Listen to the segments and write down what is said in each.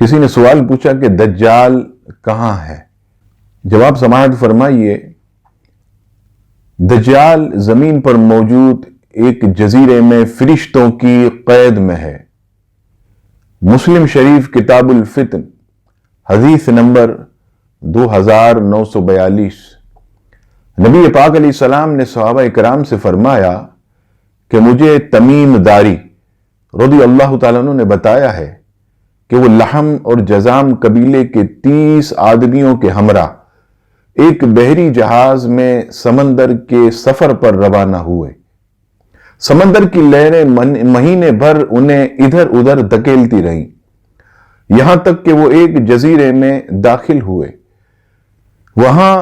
کسی نے سوال پوچھا کہ دجال کہاں ہے؟ جواب سماعت فرمائیے، دجال زمین پر موجود ایک جزیرے میں فرشتوں کی قید میں ہے۔ مسلم شریف کتاب الفتن حدیث نمبر 2942۔ نبی پاک علیہ السلام نے صحابہ کرام سے فرمایا کہ مجھے تمیم داری رضی اللہ تعالیٰ عنہ نے بتایا ہے کہ وہ لحم اور جزام قبیلے کے 30 آدمیوں کے ہمراہ ایک بحری جہاز میں سمندر کے سفر پر روانہ ہوئے۔ سمندر کی لہریں مہینے بھر انہیں ادھر ادھر دھکیلتی رہیں، یہاں تک کہ وہ ایک جزیرے میں داخل ہوئے۔ وہاں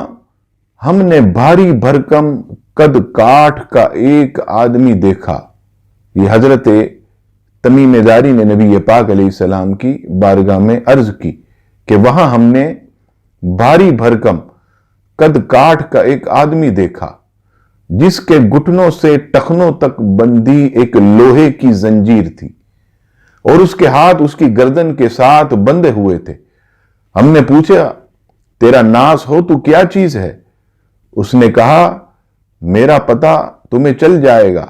ہم نے بھاری بھرکم قد کاٹھ کا ایک آدمی دیکھا۔ یہ حضرت تمیم داری نے نبی پاک علیہ السلام کی بارگاہ میں عرض کی کہ وہاں ہم نے بھاری بھرکم قد کاٹھ کا ایک آدمی دیکھا جس کے گھٹنوں سے ٹخنوں تک بندھی ایک لوہے کی زنجیر تھی اور اس کے ہاتھ اس کی گردن کے ساتھ بندھے ہوئے تھے۔ ہم نے پوچھا، تیرا ناس ہو تو کیا چیز ہے؟ اس نے کہا، میرا پتہ تمہیں چل جائے گا،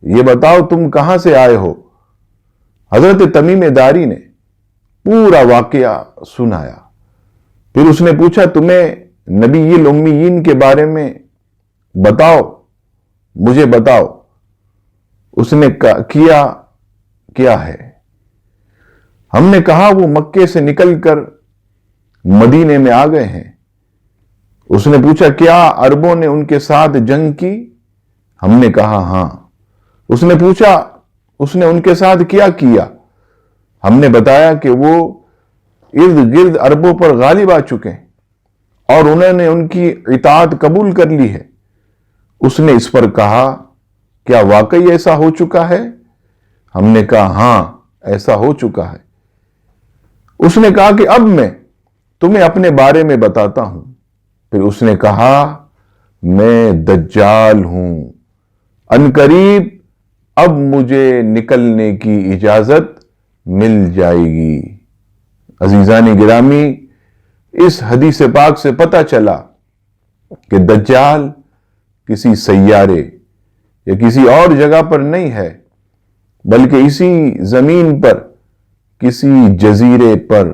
یہ بتاؤ تم کہاں سے آئے ہو؟ حضرت تمیم داری نے پورا واقعہ سنایا۔ پھر اس نے پوچھا، تمہیں نبی الامیین کے بارے میں بتاؤ، مجھے بتاؤ۔ اس نے کیا ہے؟ ہم نے کہا وہ مکے سے نکل کر مدینے میں آ گئے ہیں۔ اس نے پوچھا، کیا عربوں نے ان کے ساتھ جنگ کی؟ ہم نے کہا ہاں۔ اس نے پوچھا، اس نے ان کے ساتھ کیا کیا؟ ہم نے بتایا کہ وہ ارد گرد عربوں پر غالب آ چکے ہیں اور انہوں نے ان کی اطاعت قبول کر لی ہے۔ اس نے اس پر کہا، کیا واقعی ایسا ہو چکا ہے؟ ہم نے کہا ہاں، ایسا ہو چکا ہے۔ اس نے کہا کہ اب میں تمہیں اپنے بارے میں بتاتا ہوں۔ پھر اس نے کہا، میں دجال ہوں، عنقریب اب مجھے نکلنے کی اجازت مل جائے گی۔ عزیزان گرامی، اس حدیث پاک سے پتہ چلا کہ دجال کسی سیارے یا کسی اور جگہ پر نہیں ہے، بلکہ اسی زمین پر کسی جزیرے پر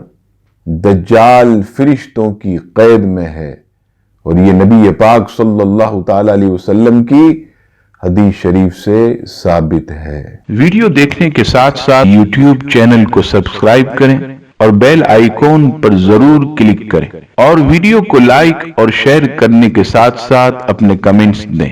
دجال فرشتوں کی قید میں ہے، اور یہ نبی پاک صلی اللہ تعالی علیہ وسلم کی حدیث شریف سے ثابت ہے۔ ویڈیو دیکھنے کے ساتھ ساتھ یوٹیوب چینل کو سبسکرائب کریں اور بیل آئیکن پر ضرور کلک کریں، اور ویڈیو کو لائک اور شیئر کرنے کے ساتھ ساتھ اپنے کمنٹس دیں۔